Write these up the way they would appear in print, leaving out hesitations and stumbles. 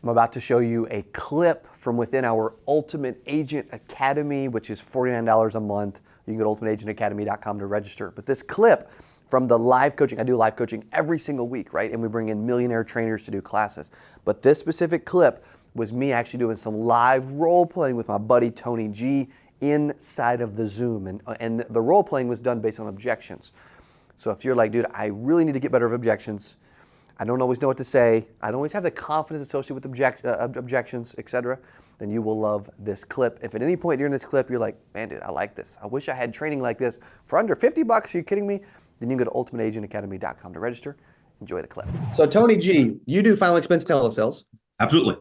I'm about to show you a clip from within our Ultimate Agent Academy, which is $49 a month. You can go to ultimateagentacademy.com to register. But this clip from the live coaching, I do live coaching every single week, right? And we bring in millionaire trainers to do classes. But this specific clip was me actually doing some live role playing with my buddy Tony G inside of the Zoom. And the role playing was done based on objections. So if you're like, dude, I really need to get better at objections. I don't always know what to say. I don't always have the confidence associated with objections, etc. Then you will love this clip. If at any point during this clip you're like, man, dude, I like this. I wish I had training like this for under 50 bucks. Are you kidding me? Then you can go to ultimateagentacademy.com to register. Enjoy the clip. So Tony G, you do final expense telesales. Absolutely.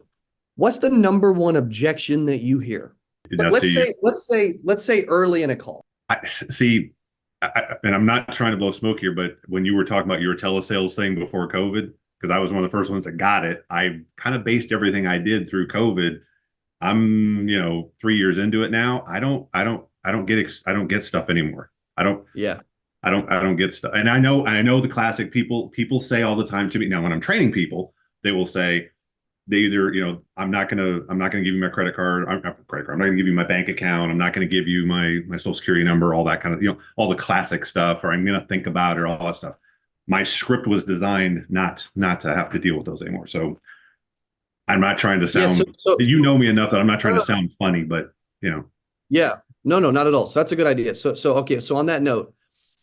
What's the number one objection that you hear? Let's say early in a call. And I'm not trying to blow smoke here, but when you were talking about your telesales thing before COVID, because I was one of the first ones that got it, I kind of based everything I did through COVID. I'm, 3 years into it now. I don't get stuff anymore. I don't get stuff. And I know the classic people say all the time to me. Now, when I'm training people, they will say, they either, I'm not gonna give you my credit card. I'm not gonna give you my bank account. I'm not gonna give you my social security number, all that kind of, all the classic stuff, or I'm gonna think about it, or all that stuff. My script was designed not to have to deal with those anymore. So I'm not trying to sound, you know me enough that I'm not trying to sound funny, but Yeah, no, not at all. So that's a good idea. So okay. So on that note,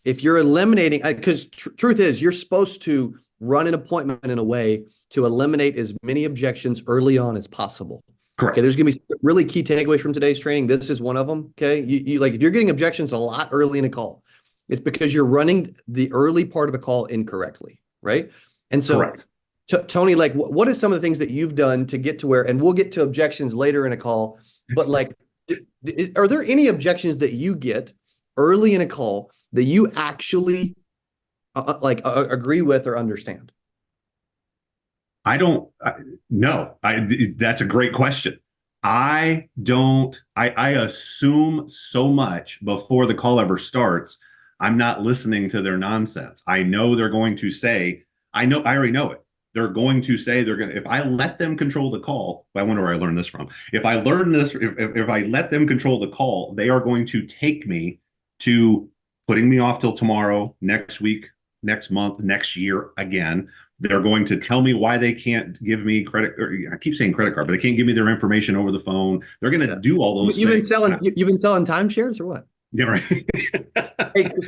if you're eliminating, because truth is, you're supposed to run an appointment in a way to eliminate as many objections early on as possible. Correct. Okay, there's going to be really key takeaways from today's training. This is one of them. Okay, you like if you're getting objections a lot early in a call, it's because you're running the early part of a call incorrectly, right? And so, correct. Tony, like, what are some of the things that you've done to get to where? And we'll get to objections later in a call. But like, are there any objections that you get early in a call that you actually agree with or understand? No, that's a great question. I assume so much before the call ever starts. I'm not listening to their nonsense. I know they're going to say, I already know it. They're going to say if I let them control the call, I wonder where I learned this from. If I let them control the call, they are going to take me to putting me off till tomorrow, next week, next month, next year again. They're going to tell me why they can't give me credit. I keep saying credit card, but they can't give me their information over the phone. They're going to do all those things. You've been selling timeshares or what? Yeah, right.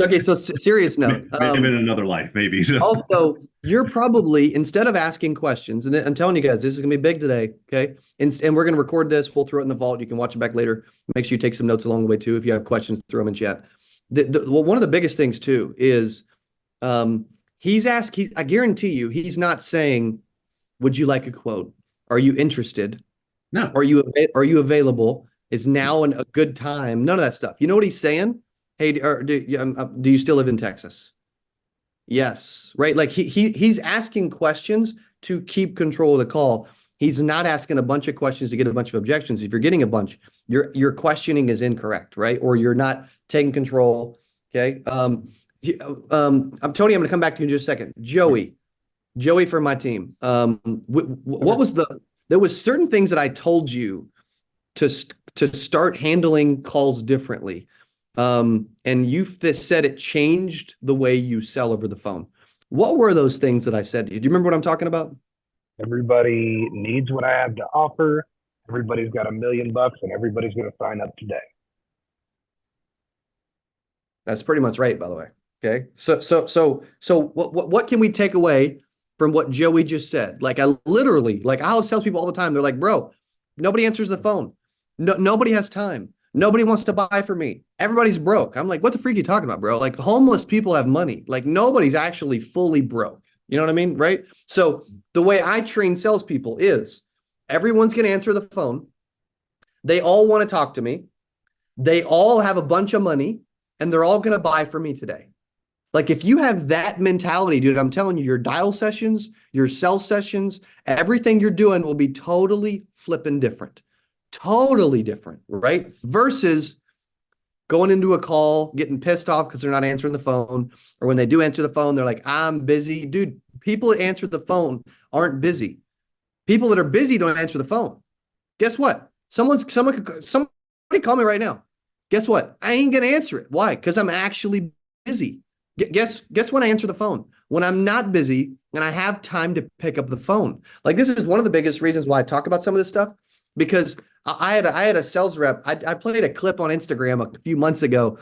Okay, so serious note. Maybe in another life, maybe. Also, you're probably, instead of asking questions, and I'm telling you guys, this is going to be big today, okay? And we're going to record this. We'll throw it in the vault. You can watch it back later. Make sure you take some notes along the way, too. If you have questions, throw them in chat. One of the biggest things, too, is I guarantee you, he's not saying, would you like a quote? Are you interested? No. Are you available? Is now a good time? None of that stuff. You know what he's saying? Hey, do you still live in Texas? Yes. Right. Like he's asking questions to keep control of the call. He's not asking a bunch of questions to get a bunch of objections. If you're getting a bunch, your questioning is incorrect, right? Or you're not taking control. Okay. Tony, I'm going to come back to you in just a second. Joey from my team. What was there was certain things that I told you to start handling calls differently. And you said it changed the way you sell over the phone. What were those things that I said to you? Do you remember what I'm talking about? Everybody needs what I have to offer. Everybody's got $1 million and everybody's going to sign up today. That's pretty much right, by the way. Okay. So what can we take away from what Joey just said? Like I'll sell people all the time. They're like, bro, nobody answers the phone. Nobody has time. Nobody wants to buy for me. Everybody's broke. I'm like, what the freak are you talking about, bro? Like homeless people have money. Like nobody's actually fully broke. You know what I mean? Right. So the way I train salespeople is everyone's going to answer the phone. They all want to talk to me. They all have a bunch of money and they're all going to buy for me today. Like if you have that mentality, dude, I'm telling you, your dial sessions, your sell sessions, everything you're doing will be totally flipping different. Totally different, right? Versus going into a call, getting pissed off because they're not answering the phone, or when they do answer the phone, they're like, I'm busy. Dude, people that answer the phone aren't busy. People that are busy don't answer the phone. Guess what? Somebody call me right now. Guess what? I ain't gonna answer it. Why? Because I'm actually busy. Guess when I answer the phone? When I'm not busy and I have time to pick up the phone. Like, this is one of the biggest reasons why I talk about some of this stuff, because I had a sales rep. I played a clip on Instagram a few months ago.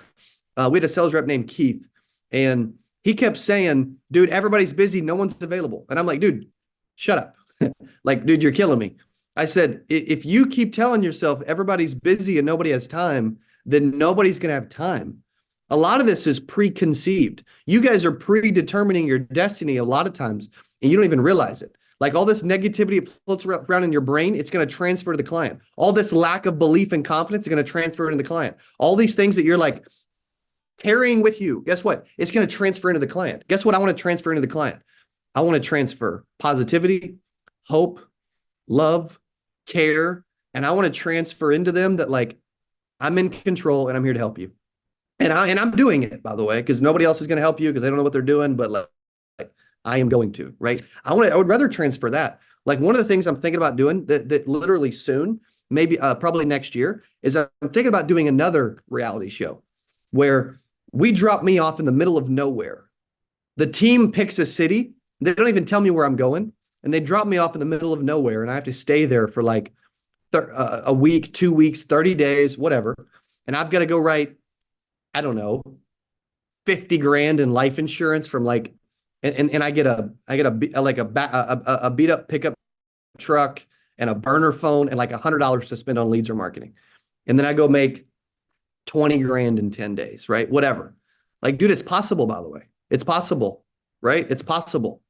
We had a sales rep named Keith, and he kept saying, dude, everybody's busy. No one's available. And I'm like, dude, shut up. Like, dude, you're killing me. I said, if you keep telling yourself everybody's busy and nobody has time, then nobody's going to have time. A lot of this is preconceived. You guys are predetermining your destiny a lot of times, and you don't even realize it. Like, all this negativity floats around in your brain, it's going to transfer to the client. All this lack of belief and confidence is going to transfer into the client. All these things that you're like carrying with you, guess what? It's going to transfer into the client. Guess what I want to transfer into the client? I want to transfer positivity, hope, love, care, and I want to transfer into them that, like, I'm in control and I'm here to help you. And I'm doing it, by the way, because nobody else is going to help you because they don't know what they're doing, but like I am going to, right? I would rather transfer that. Like, one of the things I'm thinking about doing that literally soon, maybe probably next year, is I'm thinking about doing another reality show where we drop me off in the middle of nowhere. The team picks a city. They don't even tell me where I'm going, and they drop me off in the middle of nowhere, and I have to stay there for like a week, 2 weeks, 30 days, whatever. And I've got to go write, I don't know, 50 grand in life insurance from like, and I get a beat up pickup truck and a burner phone and like $100 to spend on leads or marketing. And then I go make 20 grand in 10 days, right? Whatever. Like, dude, it's possible, by the way. It's possible, right? It's possible.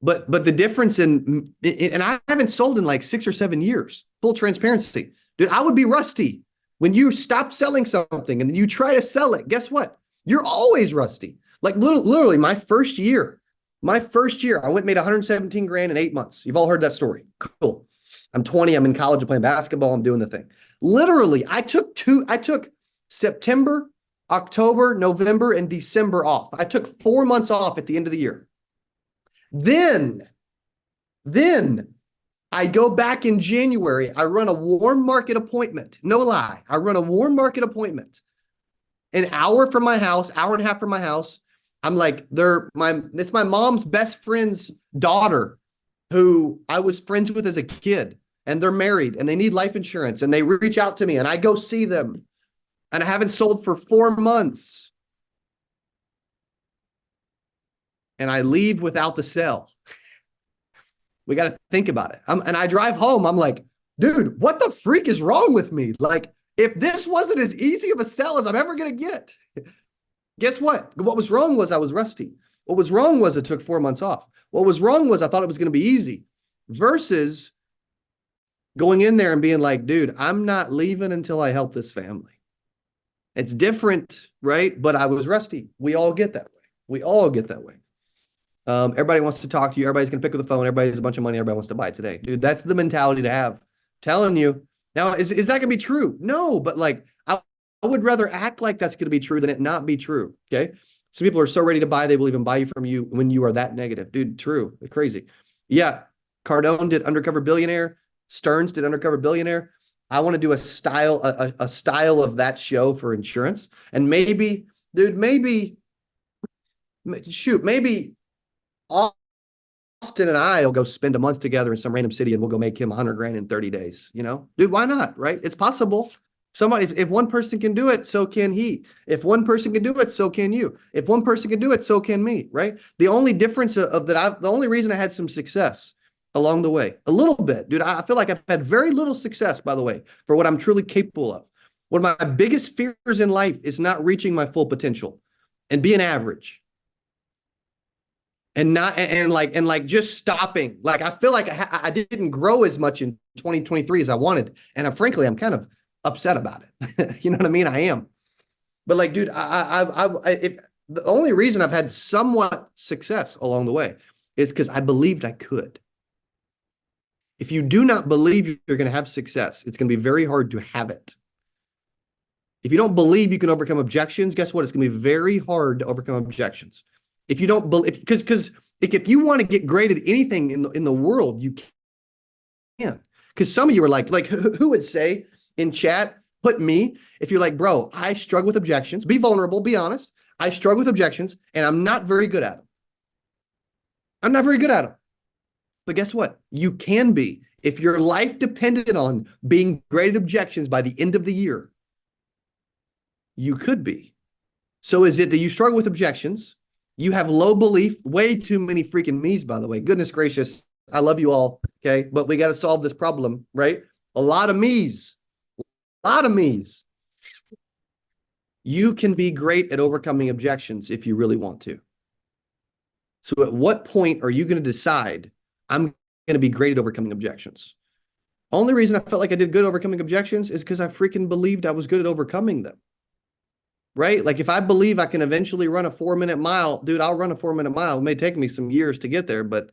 But the difference and I haven't sold in like 6 or 7 years, full transparency. Dude, I would be rusty. When you stop selling something and you try to sell it, guess what? You're always rusty. Like, literally my first year, I went and made 117 grand in 8 months. You've all heard that story. Cool. I'm 20. I'm in college. I'm playing basketball. I'm doing the thing. Literally, I took September, October, November, and December off. I took 4 months off at the end of the year. Then I go back in January. I run a warm market appointment. No lie. I run a warm market appointment. An hour from my house, hour and a half from my house. I'm like, it's my mom's best friend's daughter who I was friends with as a kid, and they're married and they need life insurance, and they reach out to me and I go see them, and I haven't sold for 4 months. And I leave without the sale. We got to think about it. And I drive home. I'm like, dude, what the freak is wrong with me? Like, if this wasn't as easy of a sell as I'm ever going to get, guess what? What was wrong was I was rusty. What was wrong was it took 4 months off. What was wrong was I thought it was going to be easy, versus going in there and being like, dude, I'm not leaving until I help this family. It's different, right? But I was rusty. We all get that way. We all get that way. Everybody wants to talk to you. Everybody's going to pick up the phone. Everybody has a bunch of money. Everybody wants to buy today. Dude, that's the mentality to have. I'm telling you. Now, is that going to be true? No, but like, I would rather act like that's going to be true than it not be true. Okay. Some people are so ready to buy, they will even buy you from you when you are that negative. Dude, true. Crazy. Yeah. Cardone did Undercover Billionaire. Stearns did Undercover Billionaire. I want to do a style of that show for insurance. And maybe, dude, maybe Austin and I will go spend a month together in some random city, and we'll go make him 100 grand in 30 days. You know, dude, why not? Right? It's possible. If one person can do it, so can he. If one person can do it, so can you. If one person can do it, so can me. Right? The only difference the only reason I had some success along the way, a little bit, dude, I feel like I've had very little success, by the way, for what I'm truly capable of. One of my biggest fears in life is not reaching my full potential and being average. And just stopping. Like, I feel like I didn't grow as much in 2023 as I wanted. And I'm kind of upset about it. You know what I mean? I am. But like, dude, the only reason I've had somewhat success along the way is because I believed I could. If you do not believe you're going to have success, it's going to be very hard to have it. If you don't believe you can overcome objections, guess what? It's going to be very hard to overcome objections. If you don't believe, because if you want to get great at anything in the world, you Because some of you are like who would say in chat, put me, if you're like, bro, I struggle with objections, be vulnerable, be honest. I struggle with objections and I'm not very good at them. I'm not very good at them. But guess what? You can be. If your life depended on being great at objections by the end of the year, you could be. So is it that you struggle with objections? You have low belief, way too many freaking me's, by the way. Goodness gracious. I love you all. Okay. But we got to solve this problem, right? A lot of me's. A lot of me's. You can be great at overcoming objections if you really want to. So at what point are you going to decide I'm going to be great at overcoming objections? Only reason I felt like I did good overcoming objections is because I freaking believed I was good at overcoming them. Right? Like if I believe I can eventually run a 4-minute mile, dude, I'll run a 4-minute mile. It may take me some years to get there, but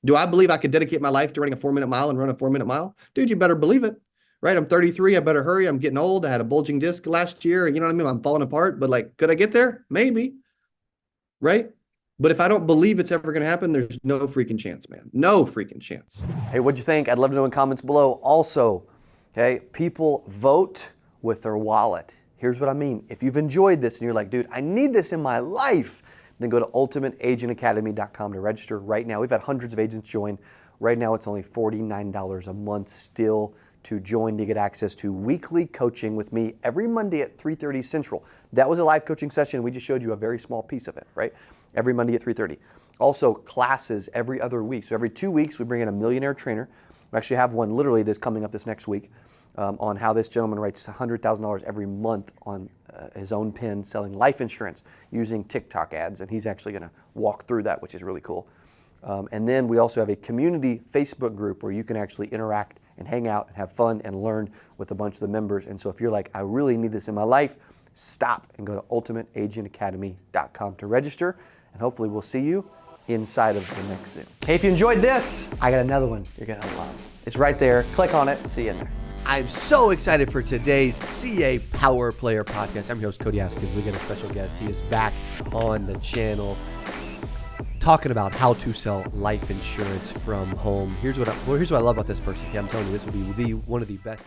do I believe I could dedicate my life to running a 4-minute mile and run a 4-minute mile? Dude, you better believe it. Right? I'm 33. I better hurry. I'm getting old. I had a bulging disc last year. You know what I mean? I'm falling apart, but like, could I get there? Maybe. Right? But if I don't believe it's ever going to happen, there's no freaking chance, man. No freaking chance. Hey, what'd you think? I'd love to know in comments below. Also, okay, people vote with their wallet. Here's what I mean. If you've enjoyed this and you're like, dude, I need this in my life, then go to ultimateagentacademy.com to register right now. We've had hundreds of agents join. Right now, it's only $49 a month still to join to get access to weekly coaching with me every Monday at 3:30 Central. That was a live coaching session. We just showed you a very small piece of it, right? Every Monday at 3:30. Also, classes every other week. So every 2 weeks, we bring in a millionaire trainer. We actually have one literally that's coming up this next week on how this gentleman writes $100,000 every month on his own pen selling life insurance using TikTok ads. And he's actually going to walk through that, which is really cool. And then we also have a community Facebook group where you can actually interact and hang out and have fun and learn with a bunch of the members. And so if you're like, I really need this in my life, stop and go to ultimateagentacademy.com to register. And hopefully we'll see you inside of the next Zoom. Hey, if you enjoyed this, I got another one you're going to love. It's right there. Click on it. See you in there. I'm so excited for today's CA Power Player podcast. I'm your host, Cody Askins. We got a special guest. He is back on the channel talking about how to sell life insurance from home. Here's what I love about this person. Okay, I'm telling you, this will be one of the best.